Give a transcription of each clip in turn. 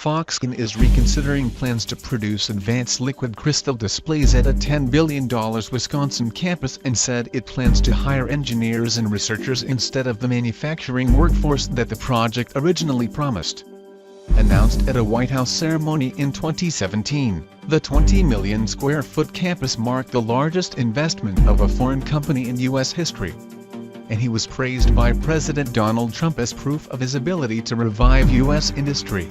Foxconn is reconsidering plans to produce advanced liquid crystal displays at a $10 billion Wisconsin campus and said it plans to hire engineers and researchers instead of the manufacturing workforce that the project originally promised. Announced at a White House ceremony in 2017, the 20 million square foot campus marked the largest investment of a foreign company in U.S. history. And he was praised by President Donald Trump as proof of his ability to revive U.S. industry.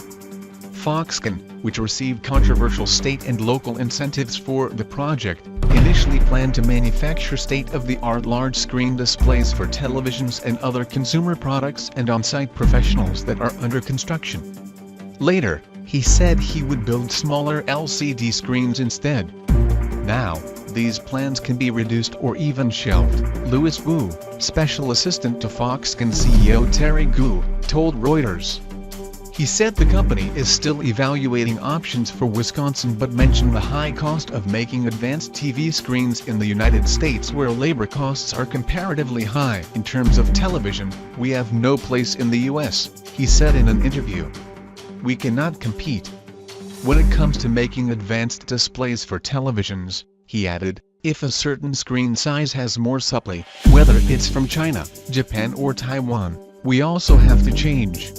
Foxconn, which received controversial state and local incentives for the project, initially planned to manufacture state-of-the-art large-screen displays for televisions and other consumer products and on-site professionals that are under construction. Later, he said he would build smaller LCD screens instead. Now, these plans can be reduced or even shelved, Louis Wu, special assistant to Foxconn CEO Terry Gu, told Reuters. He said the company is still evaluating options for Wisconsin but mentioned the high cost of making advanced TV screens in the United States where labor costs are comparatively high. In terms of television, we have no place in the U.S., he said in an interview. We cannot compete. When it comes to making advanced displays for televisions, he added, if a certain screen size has more supply, whether it's from China, Japan or Taiwan, we also have to change.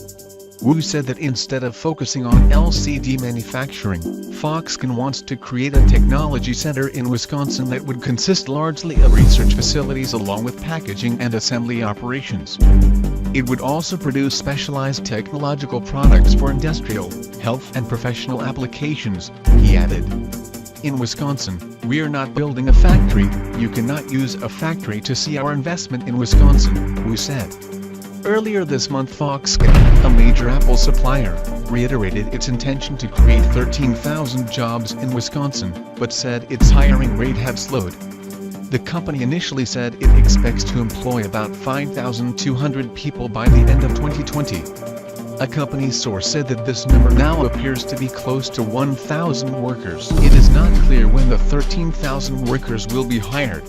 Wu said that instead of focusing on LCD manufacturing, Foxconn wants to create a technology center in Wisconsin that would consist largely of research facilities along with packaging and assembly operations. It would also produce specialized technological products for industrial, health and professional applications, he added. In Wisconsin, we're not building a factory. You cannot use a factory to see our investment in Wisconsin, Wu said. Earlier this month Foxconn, a major Apple supplier, reiterated its intention to create 13,000 jobs in Wisconsin, but said its hiring rate had slowed. The company initially said it expects to employ about 5,200 people by the end of 2020. A company source said that this number now appears to be close to 1,000 workers. It is not clear when the 13,000 workers will be hired.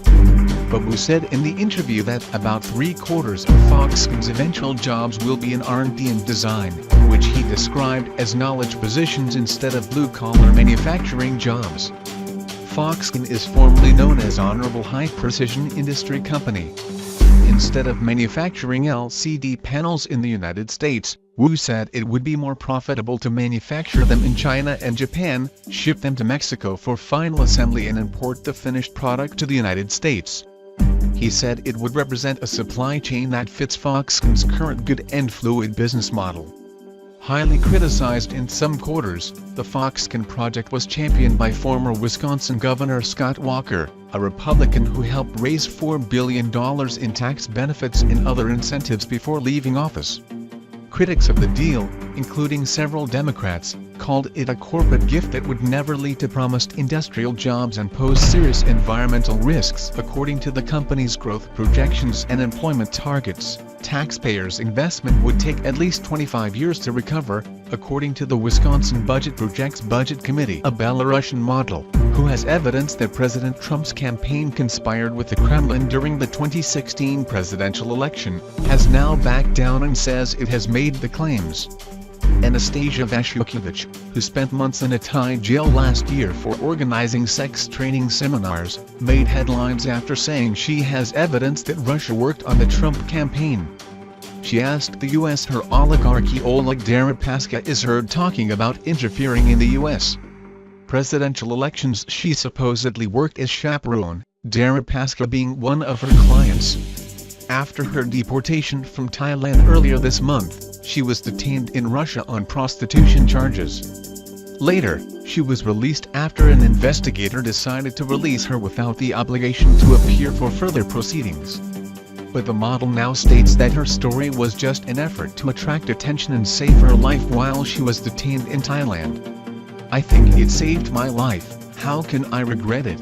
But Wu said in the interview that about 3/4 of Foxconn's eventual jobs will be in R&D and design, which he described as knowledge positions instead of blue-collar manufacturing jobs. Foxconn is formally known as Honorable High Precision Industry Company. Instead of manufacturing LCD panels in the United States, Wu said it would be more profitable to manufacture them in China and Japan, ship them to Mexico for final assembly and import the finished product to the United States. He said it would represent a supply chain that fits Foxconn's current good and fluid business model. Highly criticized in some quarters, the Foxconn project was championed by former Wisconsin Governor Scott Walker, a Republican who helped raise $4 billion in tax benefits and other incentives before leaving office. Critics of the deal, including several Democrats, called it a corporate gift that would never lead to promised industrial jobs and pose serious environmental risks. According to the company's growth projections and employment targets, taxpayers' investment would take at least 25 years to recover, according to the Wisconsin Budget Projects Budget Committee. A Belarusian model, who has evidence that President Trump's campaign conspired with the Kremlin during the 2016 presidential election, has now backed down and says it has made the claims. Anastasia Vashukevich, who spent months in a Thai jail last year for organizing sex training seminars, made headlines after saying she has evidence that Russia worked on the Trump campaign. She asked the U.S. her oligarchy Oleg Deripaska is heard talking about interfering in the U.S. presidential elections. She supposedly worked as chaperone, Deripaska being one of her clients. After her deportation from Thailand earlier this month, she was detained in Russia on prostitution charges. Later, she was released after an investigator decided to release her without the obligation to appear for further proceedings. But the model now states that her story was just an effort to attract attention and save her life while she was detained in Thailand. I think it saved my life. How can I regret it?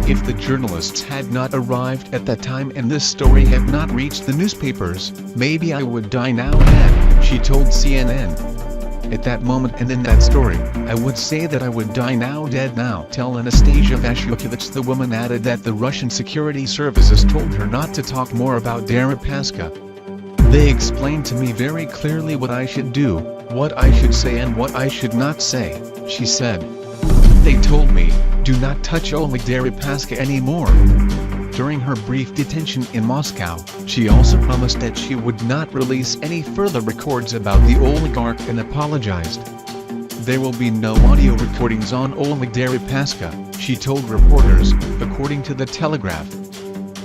If the journalists had not arrived at that time and this story had not reached the newspapers, maybe I would die now dead, she told CNN. At that moment and in that story, I would say that I would die now dead now. Tell Anastasia Vashukevich. The woman added that the Russian security services told her not to talk more about Deripaska. They explained to me very clearly what I should do, what I should say and what I should not say, she said. They told me, do not touch Oleg Deripaska anymore. During her brief detention in Moscow, she also promised that she would not release any further records about the oligarch and apologized. There will be no audio recordings on Oleg Deripaska, she told reporters, according to the Telegraph.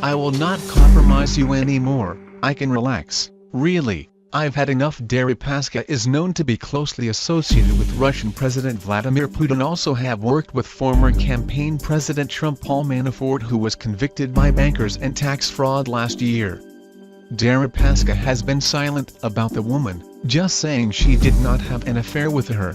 I will not compromise you anymore, I can relax, really, I've had enough. Deripaska is known to be closely associated with Russian President Vladimir Putin, also have worked with former campaign President Trump Paul Manafort, who was convicted by bankers and tax fraud last year. Deripaska has been silent about the woman, just saying she did not have an affair with her.